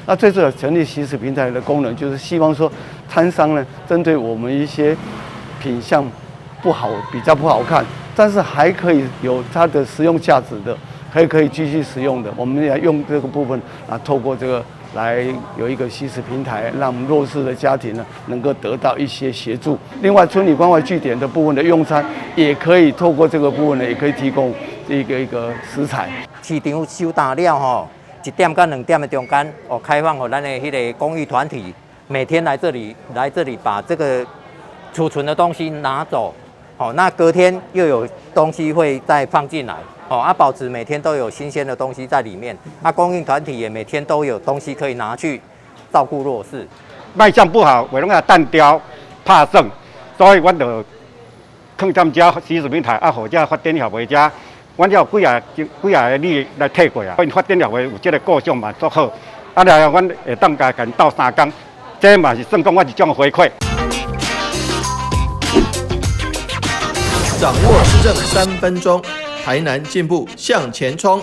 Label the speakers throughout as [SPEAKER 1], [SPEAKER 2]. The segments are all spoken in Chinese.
[SPEAKER 1] 那这次成立习食平台的功能，就是希望说，摊商呢，针对我们一些品相比较不好看，但是还可以有它的实用价值的，可以继续使用的，我们也用这个部分啊，透过这个来有一个习食平台，让我们弱势的家庭呢能够得到一些协助。另外，村里关怀据点的部分的用餐，也可以透过这个部分呢，也可以提供一个食材。
[SPEAKER 2] 市场收大了吼，1点到2点的中间，开放给咱的迄个公益团体每天来这里把这个储存的东西拿走，那隔天又有东西会再放进来，保持每天都有新鲜的东西在里面。公益团体也每天都有东西可以拿去照顾弱势。
[SPEAKER 3] 卖相不好，为了单雕怕剩，所以我就放咱家习食平台互这发展协会这。阮有几啊个你来退过啊，因发展协会有这个构想嘛足好，来阮会当甲跟斗3工，这嘛是算讲我一种回馈。
[SPEAKER 4] 掌握市政3分钟，台南进步向前冲。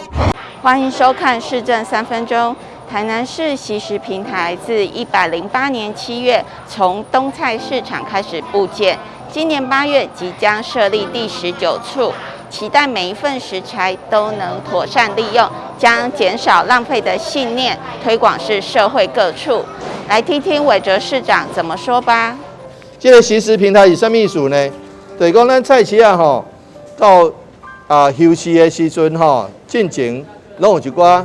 [SPEAKER 5] 欢迎收看市政3分钟。台南市习食平台自108年7月从东菜市场开始布建，今年8月即将设立第19处。期待每一份食材都能妥善利用，将减少浪费的信念推广至社会各处。来听听韦哲市长怎么说吧。
[SPEAKER 4] 这个习食平台是什么意思呢？就是讲咱菜市啊到休市的时阵进前拢有一寡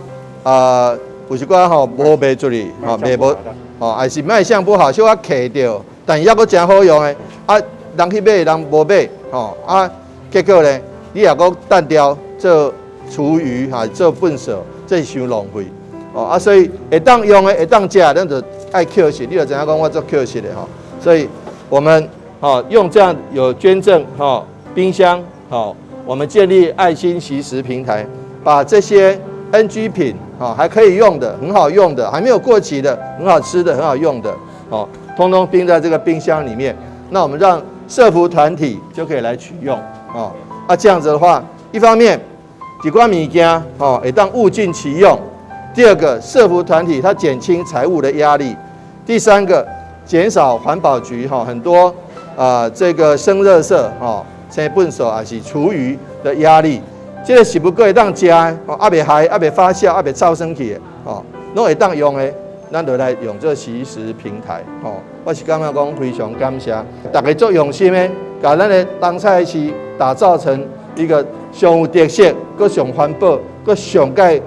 [SPEAKER 4] 无卖出去卖无还是卖相不好，小可客掉，但抑阁真好用的人去买人无买结果呢？你也讲单雕做厨余做粪扫，这是伤浪费所以会当用的会当食，咱就爱捡拾。你就知影讲我做捡拾的所以我们用这样有捐赠冰箱我们建立爱心习食平台，把这些 NG 品还可以用的、很好用的、还没有过期的、很好吃的、很好用的通通冰在这个冰箱里面。那我们让社福团体就可以来取用这样子的话，一方面几款物件会当物尽其用；第二个，社福团体它减轻财务的压力；第三个，减少环保局很多这个生垃圾生粪扫还是厨余的压力。这个是不过会当食的未害、未发酵、未臭生去的拢会当用的，咱就来用这习食平台我是感觉讲非常感谢大家做用心的，把咱的东菜市打造成一个上有特色、搁上环保、搁上界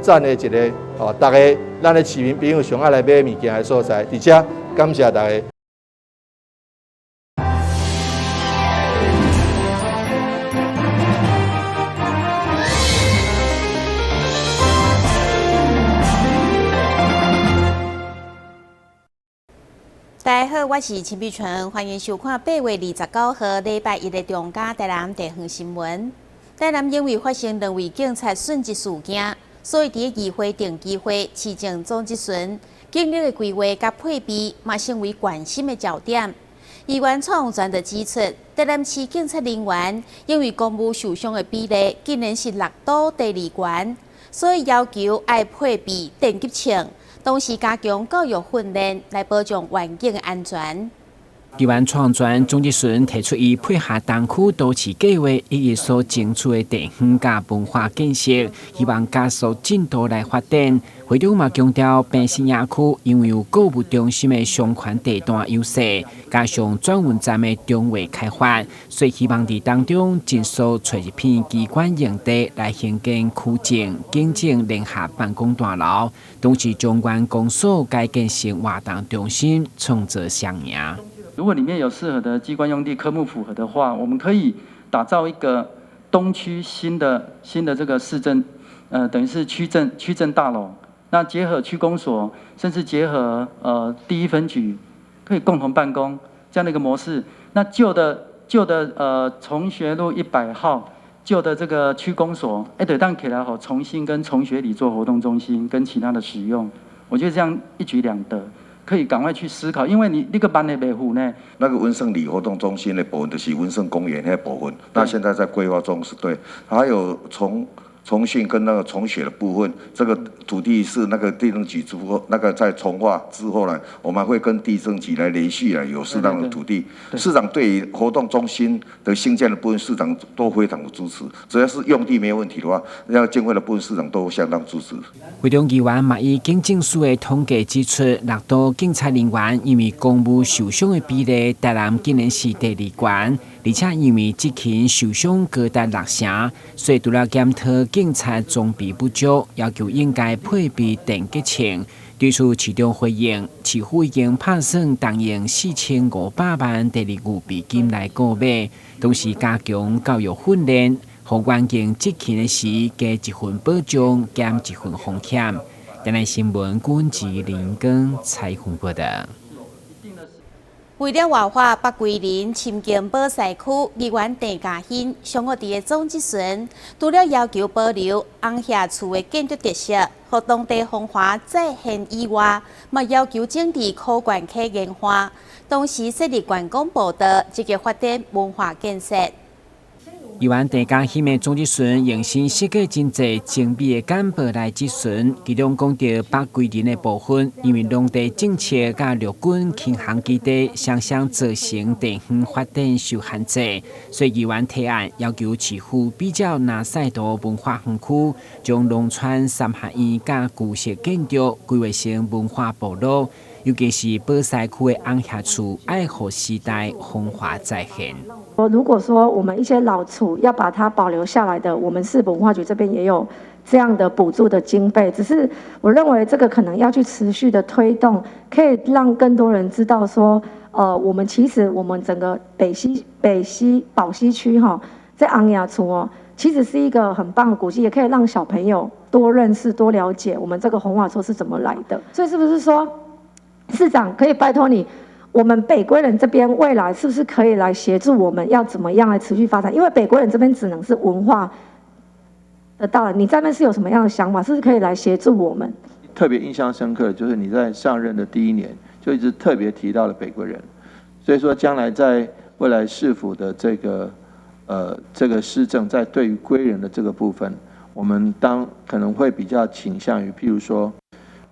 [SPEAKER 4] 赞的一个大家咱的市民朋友上爱来买物件的所在，而且感谢大家。
[SPEAKER 6] 大家好，我是陈碧纯，欢迎收看8月29号礼拜一的中嘉台南地方新闻。台南因为发生2位警察殉职事件，所以伫议会定期会市政总质询，警力的规划甲配备嘛成为关心的焦点。议员蔡宏全就指出，台南市警察人员因为公务受伤的比例竟然是6都第2悬，所以要求爱配备电击枪。同时加强教育训练，来保障环境的安全。
[SPEAKER 7] 议员创专总质询提出，伊配合东区都市计划以及所争取的地方甲文化建设，希望加速进度来发展。会长嘛强调，平西野区因为有购物中心的商圈地段优势，加上转运站的中位开发，所以希望伫当中尽速找一片机关用地来兴建区政、警政联合办公大楼，同时将原公所改建成活动中心，创造双赢。
[SPEAKER 8] 如果里面有适合的机关用地，科目符合的话，我们可以打造一个东区新的这个市政，等于是区政大楼。那结合区公所，甚至结合第1分局，可以共同办公这样的一个模式。那旧的崇学路100号旧的这个区公所，对，当起来好重新跟崇学里做活动中心跟其他的使用，我觉得这样一举两得。可以赶快去思考，因为你那个班的维护呢，
[SPEAKER 9] 那个文胜里活动中心的部分就是文胜公园那部分，那现在在规划中是对。还有从重训跟那个重写的部分，这个土地是那个地政局之后，那个在重划之后呢，我们会跟地政局来联系有适当的土地。市长对于活动中心的兴建的部分，市长都非常的支持。只要是用地没有问题的话，那经费的部分市长都相当支持。
[SPEAKER 7] 会中议员嘛以警政署的统计指出，6都警察人员因为公务受伤的比例，台南竟然是第2高，而且因为执勤受伤高达6成，所以除了检讨警察装备不足，要求应该配备电击枪。对此，市长回应，市府已经拍算动用4500万第2预备金来购买，同时加强教育训练，让员警执勤的时加1份保障，减1份风险。台南新闻军事林根采访报道。
[SPEAKER 6] 为了活化北桂林深境保赛区，议员郑嘉欣上午伫个总集选，除了要求保留红霞厝的建筑特色，和当地风华再现以外，嘛要求整治科馆区硬化，同时设立观光步道，积极发展文化建设。
[SPEAKER 7] 议员郑嘉欣的总集选用心设计真侪精美的简报来质询，其中讲到北桂林的部分，因为农地政策甲陆军轻航基地常常造成地方发展受限制，所以议员提案要求市府比较南赛道文化园区，将农村3合院甲旧式建筑规划成文化部落。尤其是保赛区的红霞厝，爱护时代风华再现。
[SPEAKER 10] 如果说我们一些老厝要把它保留下来的，我们市文化局这边也有这样的补助的经费，只是我认为这个可能要去持续的推动，可以让更多人知道说，我们其实我们整个北西保西区哈，在红霞厝哦，其实是一个很棒的古迹，也可以让小朋友多认识、多了解我们这个红华厝是怎么来的。所以是不是说？市长可以拜托你，我们北归人这边未来是不是可以来协助我们，要怎么样来持续发展？因为北归人这边只能是文化得到了，你这边是有什么样的想法，是不是可以来协助我们？
[SPEAKER 11] 特别印象深刻的就是你在上任的第1年就一直特别提到了北归人，所以说将来在未来市府的这个施政，在对于归人的这个部分，我们可能会比较倾向于，譬如说。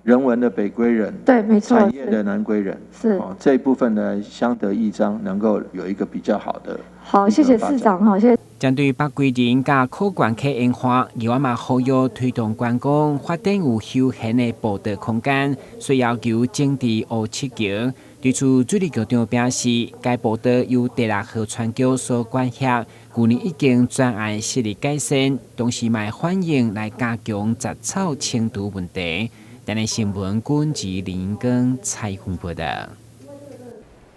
[SPEAKER 11] 人文的北归人，
[SPEAKER 10] 对，没错，
[SPEAKER 11] 产业的南归人，是这一部分呢，相得益彰，能够有一个比较好的。
[SPEAKER 10] 好，谢谢市长，好，谢谢。
[SPEAKER 7] 针对北桂林甲科馆区硬化，议员嘛呼吁推动观光发展有休闲的步道空间，所以要求整治57桥。对此，水利局长表示，该步道由第6河川局所管辖，去年已经专案设立改善，同时嘛欢迎来加强杂草清除问题。台南新闻军事林根采访报道。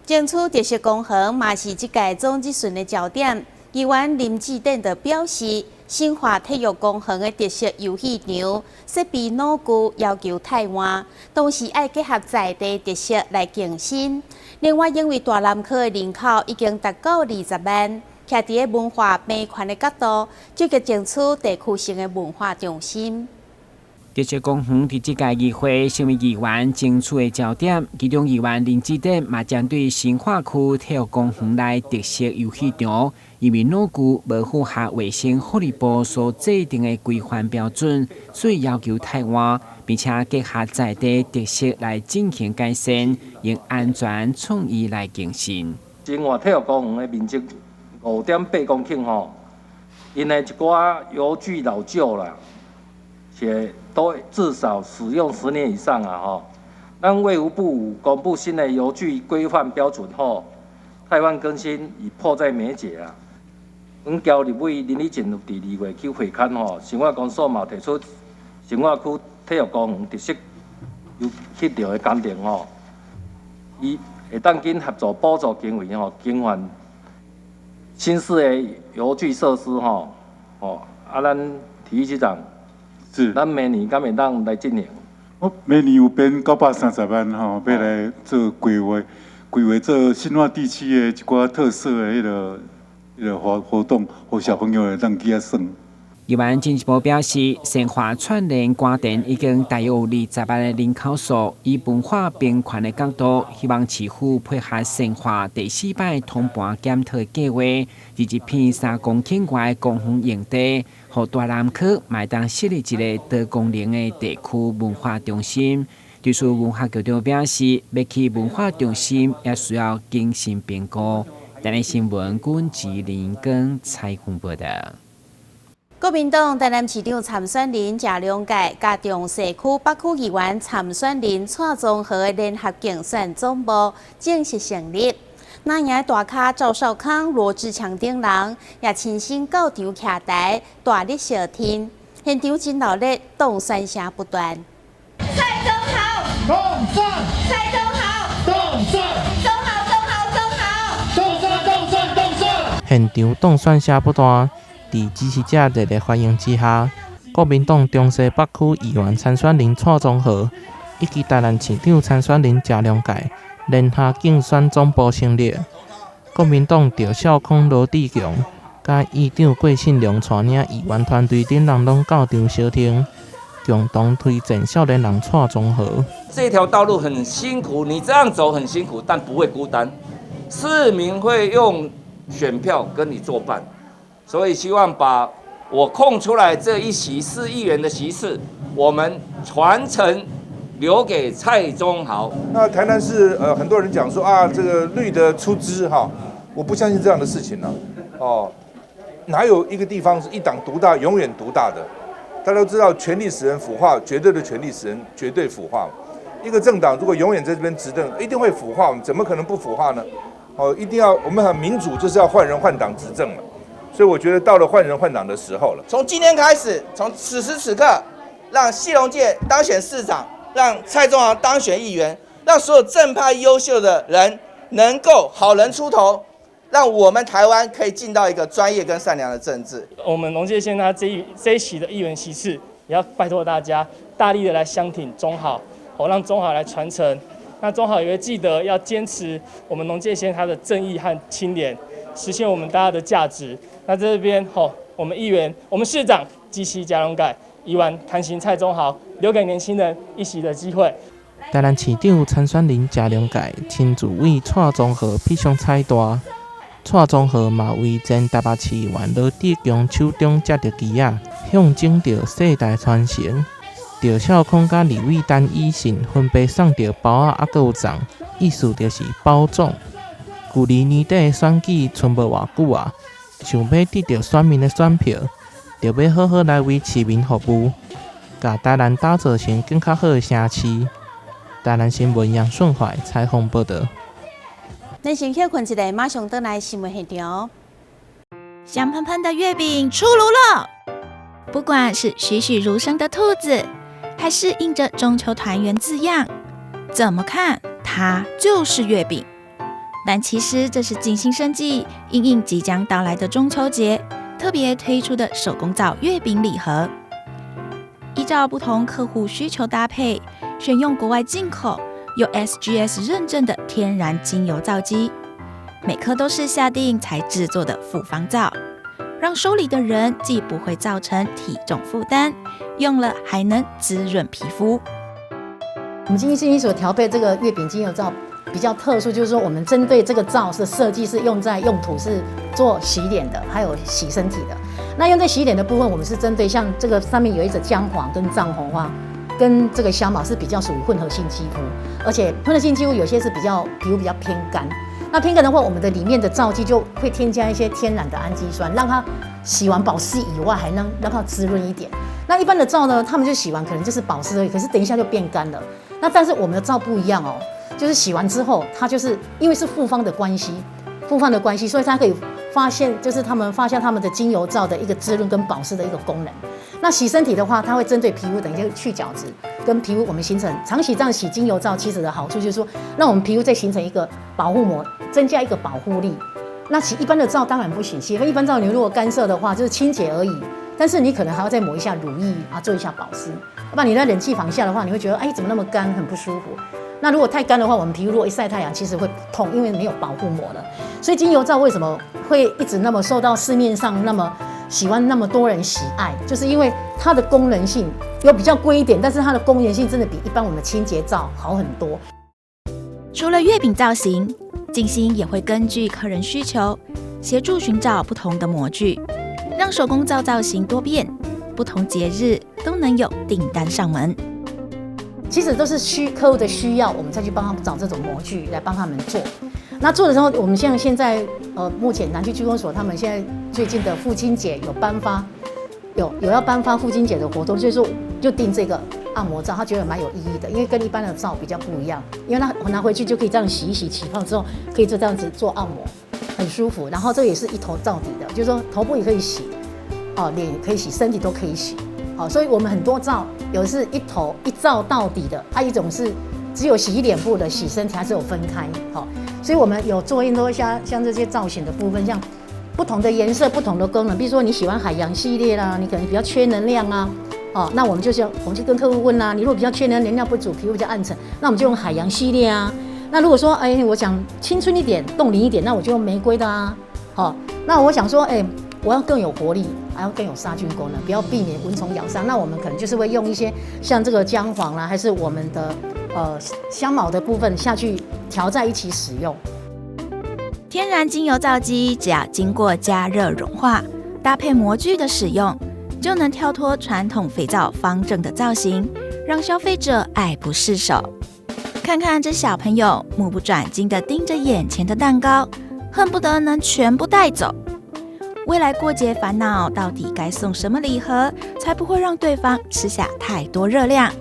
[SPEAKER 6] 争取特色公园嘛是这届总集选的焦点。议员林志典的表示，新化体育公园的特色游戏场设备老旧，要求汰换，同时爱结合在地特色来更新。另外，因为大南区的人口已经达到20万，徛伫个文化平权的角度，积极争取地区性的文化中心。
[SPEAKER 7] 特色公园伫这届议会成为议员争取的焦点，其中议员林志典嘛针对新化区体育公园内特色游戏场，因为老旧无符合卫生福利部所制定的规范标准，所以要求汰换，并且结合在地特色来进行改善，用安全创意来更新。
[SPEAKER 12] 新化体育公园的面积5.8公顷吼，因的一寡游具老旧啦。且都至少使用10年以上啊！哈，咱卫福部公布新的游具规范标准后，汰换更新已迫在眉睫啊！阮交立委林理静伫2月去会勘吼，新化公所嘛提出新化区体育公园特色有协调的工程吼，伊会当紧合作补助经费吼，更换新式的游具设施吼，咱体育局长。是，咱明年敢会当来进行？
[SPEAKER 13] 明年有编930万吼，要来做规划做新化地区的一寡特色的迄个活动，互小朋友会当去遐耍。
[SPEAKER 7] 台湾经济部表示，生活串联官电已经大约有28个人口数，以文化平权的角度，希望市府配合生活第4摆通盘检讨计划，21片3公顷外公园用地，予大南区麦当设立一个多功能的地区文化中心。对此，文化局长表示，要起文化中心也需要精心评估。台南新闻阮志玲跟采访报道。
[SPEAKER 6] 国民党台南市长参选人谢龙介加中西区北区议员参选人蔡宗和的联合竞选总部正式成立。那赢大咖赵少康、罗志强等人也亲身到场徛台，大力相挺，现场真热烈，动宣声不断。
[SPEAKER 14] 蔡总好，动算，蔡总好，动算，总好，总好，总好，动算，动算，动算。
[SPEAKER 15] 现场动算声不断。在支持者热烈欢迎之下，国民党中西北区议员参选人蔡宗和以及台南市长参选人谢龙介联合竞选总部成立。国民党赵少康、罗志强甲议长郭信良带领议员团队等人拢到场相挺，共同推荐少年人蔡宗和。
[SPEAKER 16] 这条道路很辛苦，你这样走很辛苦，但不会孤单，市民会用选票跟你作伴。所以希望把我空出来这一席4亿元的席次，我们传承留给蔡宗豪。
[SPEAKER 17] 那台南市很多人讲说啊，这个绿的出资哈，我不相信这样的事情呢。哦，哪有一个地方是一党独大，永远独大的？大家都知道，权力使人腐化，绝对的权力使人绝对腐化。一个政党如果永远在这边执政，一定会腐化，怎么可能不腐化呢？哦，一定要我们很民主，就是要换人换党执政嘛。所以我觉得到了换人换党的时候了。
[SPEAKER 18] 从今天开始，从此时此刻，让谢龙介当选市长，让蔡宗豪当选议员，让所有正派优秀的人能够好人出头，让我们台湾可以进到一个专业跟善良的政治。
[SPEAKER 19] 我们农界县他这一期的议员席次，也要拜托大家大力的来相挺中豪，让中豪来传承。那中豪也会记得要坚持我们农界县它的正义和清廉，实现我们大家的价值。那在这边我们议员、我们市长基西嘉龙改议员谈行蔡宗豪，留给年轻人一席的机会。
[SPEAKER 15] 台南市长参选人谢龙介亲自为蔡宗和披上彩带，蔡宗和嘛为前台北市议员罗志强手中接到旗仔，象征着世代传承。赵少康甲李伟丹医生分别送着包仔还有粽，意思就是保重。距离年底选举剩无偌久啊，想要得到选民的选票，就要好好来为市民服务，甲台南打造成更较好的城市。台南新闻杨顺怀采访报道。
[SPEAKER 6] 咱先休困一下，马上回来新闻现场。
[SPEAKER 20] 香喷喷的月饼出炉了，不管是栩栩如生的兔子，还是印着中秋团圆字样，怎么看它就是月饼。但其实这是精心设计，因应即将到来的中秋节，特别推出的手工皂月饼礼盒。依照不同客户需求搭配，选用国外进口有 SGS 认证的天然精油皂基，每颗都是下定才制作的复方皂，让手里的人既不会造成体重负担，用了还能滋润皮肤。
[SPEAKER 21] 我们精心所调配这个月饼精油皂比较特殊，就是说我们针对这个皂的设计是用途是做洗脸的，还有洗身体的。那用在洗脸的部分，我们是针对像这个上面有一种姜黄跟藏红花，跟这个香茅是比较属于混合性肌肤，而且混合性肌肤有些是皮肤比较偏干。那偏干的话，我们的里面的皂基就会添加一些天然的氨基酸，让它洗完保湿以外，还能让它滋润一点。那一般的皂呢，他们就洗完可能就是保湿而已，可是等一下就变干了。那但是我们的皂不一样哦，就是洗完之后，它就是因为是复方的关系，所以它可以发现，就是他们发现他们的精油皂的一个滋润跟保湿的一个功能。那洗身体的话，它会针对皮肤等一些去角质，跟皮肤我们形成长期这样洗精油皂，其实的好处就是说，让我们皮肤再形成一个保护膜，增加一个保护力。那洗一般的皂当然不行，洗一般皂你如果干涉的话，就是清洁而已，但是你可能还要再抹一下乳液啊，做一下保湿。要不然你在冷气房下的话，你会觉得哎怎么那么干，很不舒服。那如果太干的话，我们皮肤如果一晒太阳，其实会痛，因为没有保护膜了。所以精油皂为什么会一直那么受到市面上那么喜欢那么多人喜爱，就是因为它的功能性有比较贵一点，但是它的功能性真的比一般我们的清洁皂好很多。
[SPEAKER 20] 除了月饼造型，静心也会根据客人需求，协助寻找不同的模具，让手工皂造型多变，不同节日都能有订单上门。
[SPEAKER 21] 其实都是客户的需要，我们再去帮他们找这种模具来帮他们做。那做的时候，我们像现在目前南区区公所他们现在最近的父亲节有颁发，有要颁发父亲节的活动，所以说就订这个按摩皂，他觉得蛮有意义的，因为跟一般的皂比较不一样，因为他拿回去就可以这样洗一洗，起泡之后可以就这样子做按摩，很舒服。然后这个也是一头皂底的，就是说头部也可以洗，脸也可以洗，身体都可以洗。所以我们很多皂有的是一头一皂到底的，一种是只有洗脸部的，洗身体还是有分开。所以我们有做很多像这些造型的部分，像不同的颜色、不同的功能，比如说你喜欢海洋系列啦，你可能比较缺能量啊，那我们就跟客户问啦，你如果比较缺能量不足，皮肤比较暗沉，那我们就用海洋系列啊。那如果说我想青春一点、冻龄一点，那我就用玫瑰的啊。那我想说我要更有活力，还要更有杀菌功能，不要避免蚊虫咬伤。那我们可能就是会用一些像这个姜黄啦，还是我们的香茅的部分下去调在一起使用。
[SPEAKER 20] 天然精油皂基只要经过加热融化，搭配模具的使用，就能跳脱传统肥皂方正的造型，让消费者爱不释手。看看这小朋友目不转睛地盯着眼前的蛋糕，恨不得能全部带走。未来过节烦恼到底该送什么礼盒，才不会让对方吃下太多热量？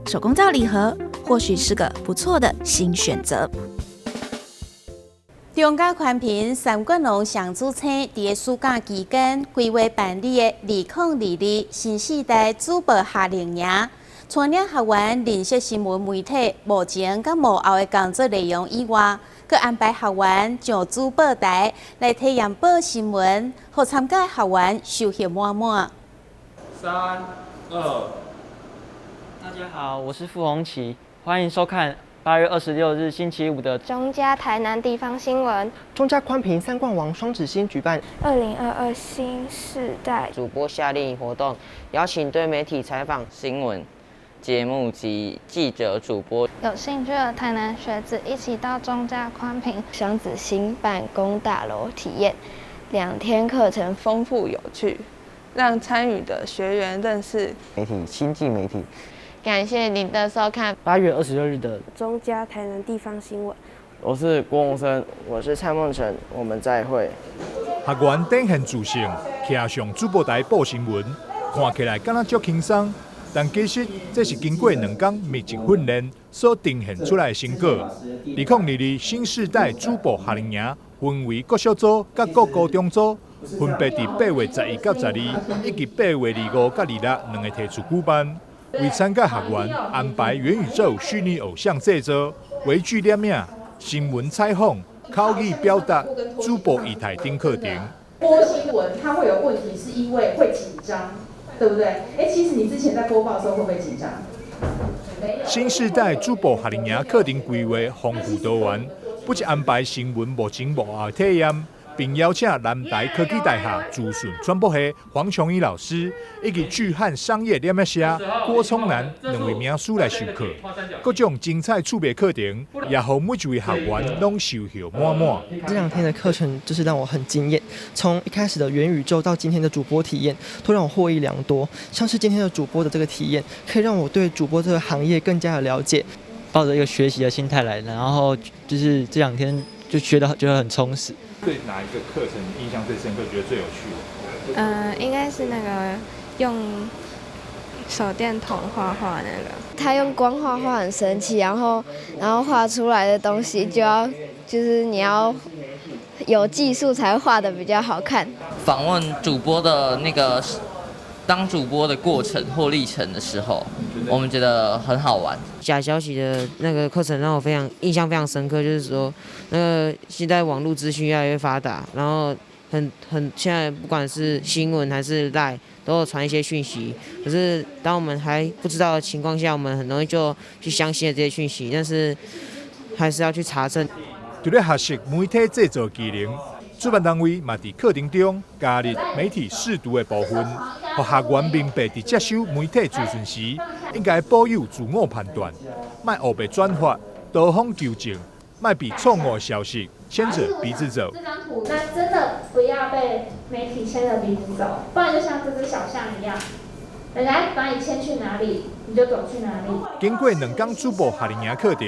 [SPEAKER 20] 手工皂礼盒或许是个不错的新选择。
[SPEAKER 6] 中嘉宽屏三角龙上主青伫暑假期间规划办理的2022新时代主播夏令营，带领学员认识新闻媒体幕前甲幕后的工作内容以外，佮安排学员上主播台来体验报新闻，互参加学员收获满满。
[SPEAKER 1] 3、2，大家好，我是傅宏奇，欢迎收看8月26日星期五的
[SPEAKER 22] 中嘉台南地方新闻。
[SPEAKER 23] 中嘉宽屏三冠王双子星举办
[SPEAKER 22] 2022新世代
[SPEAKER 24] 主播夏令营活动，邀请对媒体采访新闻节目及记者主播。
[SPEAKER 22] 有兴趣的台南学子一起到中嘉宽屏双子星办公大楼体验，2天课程丰富有趣，让参与的学员认识
[SPEAKER 24] 媒体、亲近媒体。
[SPEAKER 22] 感谢您的收看。
[SPEAKER 1] 8月26日的
[SPEAKER 22] 中嘉台南地方新闻。
[SPEAKER 24] 我是郭宏生，我是蔡梦辰，我们再会。
[SPEAKER 25] 学员展现自信，徛上主播台报新闻，看起来敢若足轻松，但其实这是经过2天密集训练所呈现出来的成果。2022新世代主播夏令营分为各小组甲各高中组，分别伫8月11到12，以及8月25到262个提出举办。为参加学员安排元宇宙虚拟偶像制作、微距摄影、新闻采访、口语表达、主播议题等课程。
[SPEAKER 26] 播新闻它会有问题，是因为会紧张，对不对？其实你之前在播报的时候会不会紧张？
[SPEAKER 25] 新世代主播夏令营课程规划丰富多元，不仅安排新闻幕前幕后体验，并邀请南台科技大学资讯传播系黄琼怡老师以及巨汉商业念社郭聪南2位名师来授课，各种精彩趣味课程也让每一位学员拢收获满满。
[SPEAKER 23] 这2天的课程就是让我很惊艳，从一开始的元宇宙到今天的主播体验，都让我获益良多。像是今天的主播的这个体验，可以让我对主播这个行业更加的了解。
[SPEAKER 1] 抱着一个学习的心态来，然后就是这2天就觉得很充实。
[SPEAKER 25] 对哪一个课程印象最深刻，觉得最有趣的？
[SPEAKER 22] 应该是那个用手电筒画画那个。他用光画画很神奇，然后画出来的东西就是你要有技术才画得比较好看。
[SPEAKER 24] 访问主播的那个当主播的过程或历程的时候，我们觉得很好玩。
[SPEAKER 27] 假消息的那个课程让我印象非常深刻，就是说，现在网络资讯越来越发达，然后现在不管是新闻还是 LINE 都有传一些讯息，可是当我们还不知道的情况下，我们很容易就去相信了这些讯息，但是还是要去查证。
[SPEAKER 25] 除了学习媒体制作技能，主办单位嘛伫课程中加入媒体识读的部分，让学员明白伫接收媒体资讯时，应该保有自我判断，莫胡被转发、多方纠正，莫被错误消息牵着鼻子走。
[SPEAKER 2] 这张图，那真的不要被媒体牵着鼻子走，不然就像这只小象一样，人家把你牵去哪里，你就走去哪里。
[SPEAKER 25] 经过2天主播夏令营课程，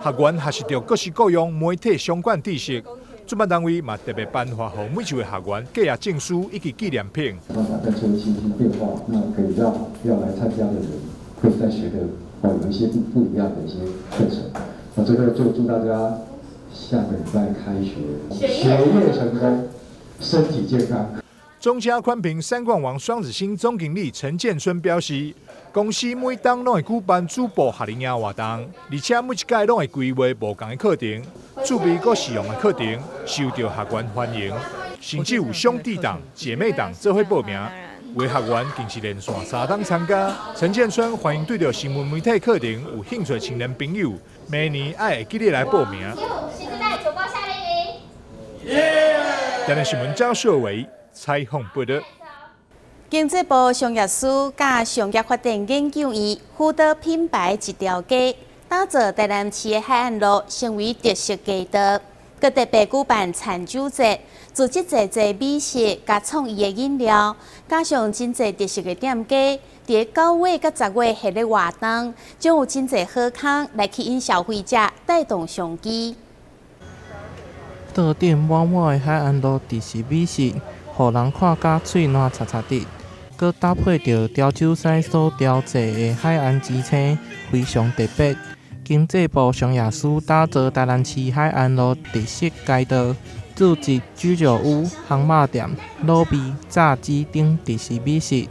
[SPEAKER 25] 学员学习到各式各样媒体相关知识。主办单位嘛特别颁发给每一位学员寄压证书以及纪念品。
[SPEAKER 3] 办法在做新兴变化，那可以让要来参加的人会再学的有一些不一样的一些课程。那最后就祝大家下个礼拜开学，学业成功，身体健康。
[SPEAKER 25] 中嘉宽屏三冠王双子星总经理陈建春表示，公司每当拢会举办主播夏令营活动，而且每一届拢会规划无同的课程，趣味佮实用的课程受到学员欢迎，甚至有兄弟档、姐妹档做伙报名。为学员更是连续3天参加。陈建春欢迎对着新闻媒体课程有兴趣的青年朋友，明年爱会记得来报名。
[SPEAKER 2] 新时代主播夏令营。
[SPEAKER 25] 台南新闻张硕伟采访报道。
[SPEAKER 6] 经济部商业署甲商业发展研究院辅导品牌一条街，打造台南市的海岸路成为特色街道。佮特别举办餐酒节，组织侪美食甲创意的饮料，加上真侪特色的店家，伫9月甲10月系列活动，将有真侪好康来吸引消费者，带动商机。
[SPEAKER 15] 桌顶满满的海岸路特色美食，互人看甲喙烂擦擦滴，佮搭配着潮州狮所雕制的海岸之星，非常特别。经济部商业署打造台南市海岸路特色街道，组织居酒屋、烘肉店、卤味、炸鸡等特色美食，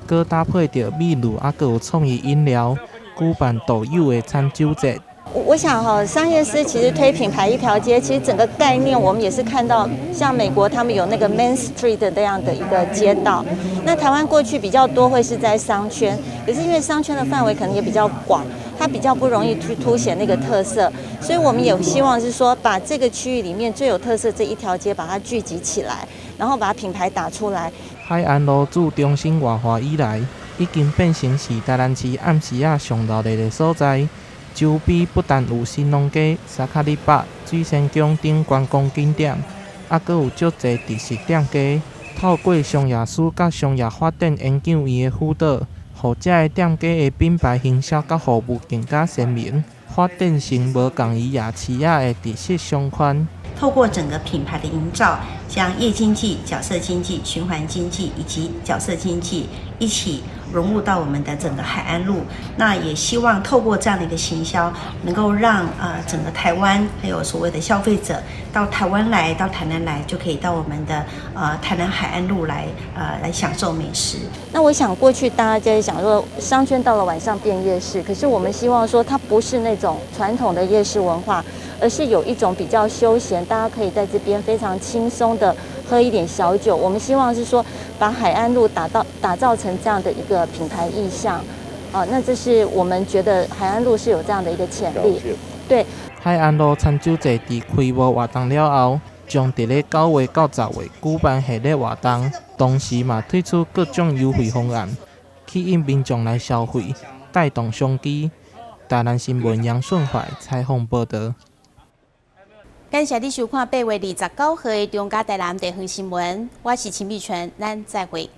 [SPEAKER 15] 佮搭配着美女啊，佮有创意饮料，举办独有的餐酒节。
[SPEAKER 4] 我想商业司其实推品牌一条街，其实整个概念我们也是看到，像美国他们有那个 Main Street 的那样的一个街道。那台湾过去比较多会是在商圈，可是因为商圈的范围可能也比较广，它比较不容易去凸显那个特色，所以我们也希望是说，把这个区域里面最有特色这一条街把它聚集起来，然后把品牌打出来。
[SPEAKER 15] 海岸路自中心活化以来，已经变成是台南市暗时啊上闹热的所在。周边不但有新农街、沙卡里北、水仙宫等观光景点，还佫有足侪特色店家。透过商业署甲商业发展研究院的辅导，互这个店家的品牌形象甲服务更加鲜明，发展成无共伊夜市仔的特色商圈。
[SPEAKER 5] 透过整个品牌的营造，将夜经济、角色经济、循环经济以及角色经济一起融入到我们的整个海岸路。那也希望透过这样的一个行销，能够让整个台湾还有所谓的消费者到台湾来，到台南来，就可以到我们的台南海岸路来享受美食。
[SPEAKER 4] 那我想过去大家就在想说，商圈到了晚上变夜市，可是我们希望说它不是那种传统的夜市文化，而是有一种比较休闲，大家可以在这边非常轻松的喝一点小酒。我们希望是说，把海岸路打造成这样的一个品牌意象，那这是我们觉得海岸路是有这样的一个潜力。对，
[SPEAKER 15] 海岸路餐酒节伫开幕活动了后，将伫咧9月到10月举办系列活动，同时嘛推出各种优惠方案，吸引民众来消费，带动商机。台南新闻杨顺怀采访报道。
[SPEAKER 6] 感谢你收看8月29号的中嘉台南地方新闻，我是秦碧泉，咱再会。